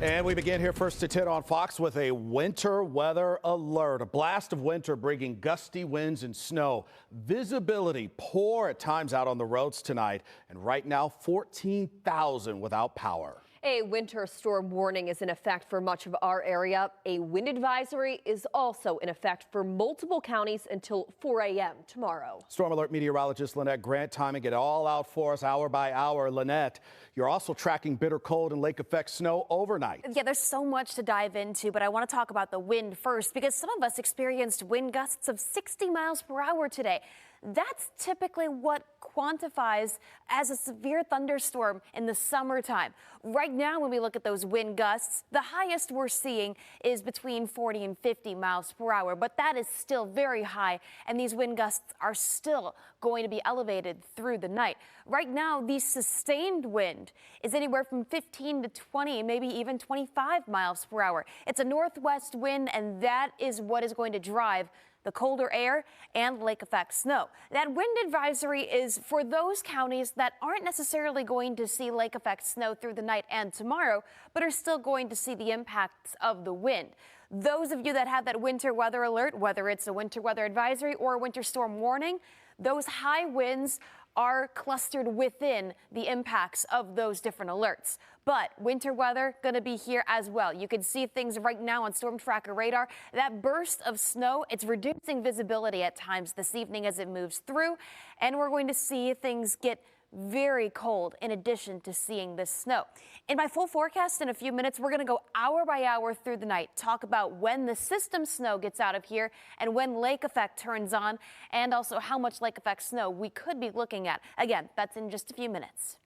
And we begin here first at 10 on Fox with a winter weather alert. A blast of winter bringing gusty winds and snow. Visibility poor at times out on the roads tonight. And right now, 14,000 without power. A winter storm warning is in effect for much of our area. A wind advisory is also in effect for multiple counties until 4 a.m. tomorrow. Storm Alert meteorologist Lynette Grant timing it all out for us hour by hour. Lynette, you're also tracking bitter cold and lake effect snow overnight. Yeah, there's so much to dive into, but I want to talk about the wind first because some of us experienced wind gusts of 60 miles per hour today. That's typically what quantifies as a severe thunderstorm in the summertime. Right now, when we look at those wind gusts, the highest we're seeing is between 40 and 50 miles per hour, but that is still very high, and these wind gusts are still going to be elevated through the night. Right now, the sustained wind is anywhere from 15 to 20, maybe even 25 miles per hour. It's a northwest wind, and that is what is going to drive the colder air and lake effect snow. That wind advisory is for those counties that aren't necessarily going to see lake effect snow through the night and tomorrow, but are still going to see the impacts of the wind. Those of you that have that winter weather alert, whether it's a winter weather advisory or a winter storm warning, those high winds are clustered within the impacts of those different alerts. But winter weather going to be here as well. You can see things right now on Storm Tracker radar. That burst of snow, it's reducing visibility at times this evening as it moves through. And we're going to see things get very cold in addition to seeing this snow. In my full forecast in a few minutes, we're going to go hour by hour through the night, talk about when the system snow gets out of here and when lake effect turns on, and also how much lake effect snow we could be looking at. Again, that's in just a few minutes.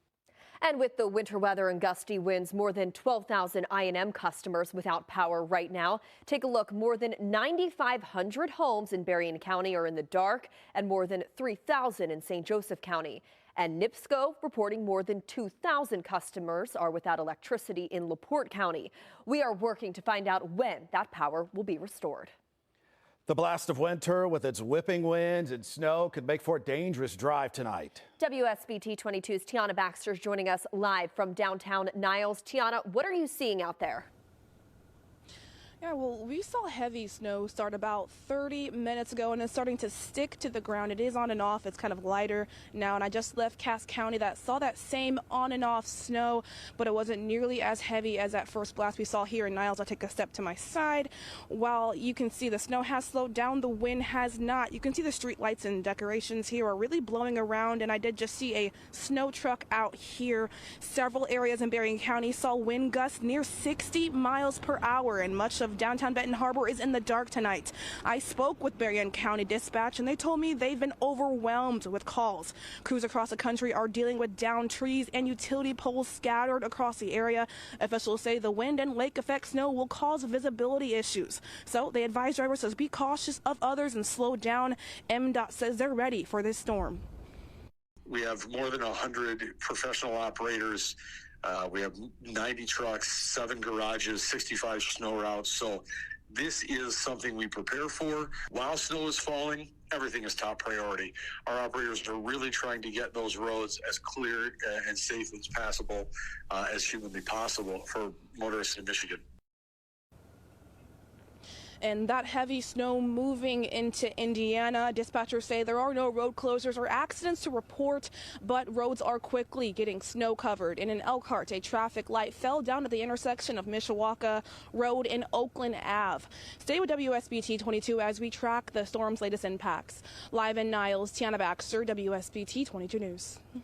And with the winter weather and gusty winds, more than 12,000 I&M customers without power right now. Take a look. More than 9,500 homes in Berrien County are in the dark, and more than 3,000 in St. Joseph County. And NIPSCO reporting more than 2,000 customers are without electricity in LaPorte County. We are working to find out when that power will be restored. The blast of winter with its whipping winds and snow could make for a dangerous drive tonight. WSBT-22's Tiana Baxter is joining us live from downtown Niles. Tiana, what are you seeing out there? Yeah, well, we saw heavy snow start about 30 minutes ago, and it's starting to stick to the ground. It is on and off. It's kind of lighter now, and I just left Cass County that saw that same on and off snow, but it wasn't nearly as heavy as that first blast we saw here in Niles. I'll take a step to my side. While you can see the snow has slowed down, the wind has not. You can see the street lights and decorations here are really blowing around, and I did just see a snow truck out here. Several areas in Berrien County saw wind gusts near 60 miles per hour, and much of downtown Benton Harbor is in the dark tonight. I spoke with Berrien County Dispatch, and they told me they've been overwhelmed with calls. Crews across the country are dealing with downed trees and utility poles scattered across the area. Officials say the wind and lake effect snow will cause visibility issues. So they advise drivers to be cautious of others and slow down. MDOT says they're ready for this storm. We have more than 100 professional operators. We have 90 trucks, 7 garages, 65 snow routes. So this is something we prepare for. While snow is falling, everything is top priority. Our operators are really trying to get those roads as clear and safe as possible, as humanly possible for motorists in Michigan. And that heavy snow moving into Indiana. Dispatchers say there are no road closures or accidents to report, but roads are quickly getting snow covered. And in Elkhart, a traffic light fell down at the intersection of Mishawaka Road and Oakland Ave. Stay with WSBT 22 as we track the storm's latest impacts. Live in Niles, Tiana Baxter, WSBT 22 News.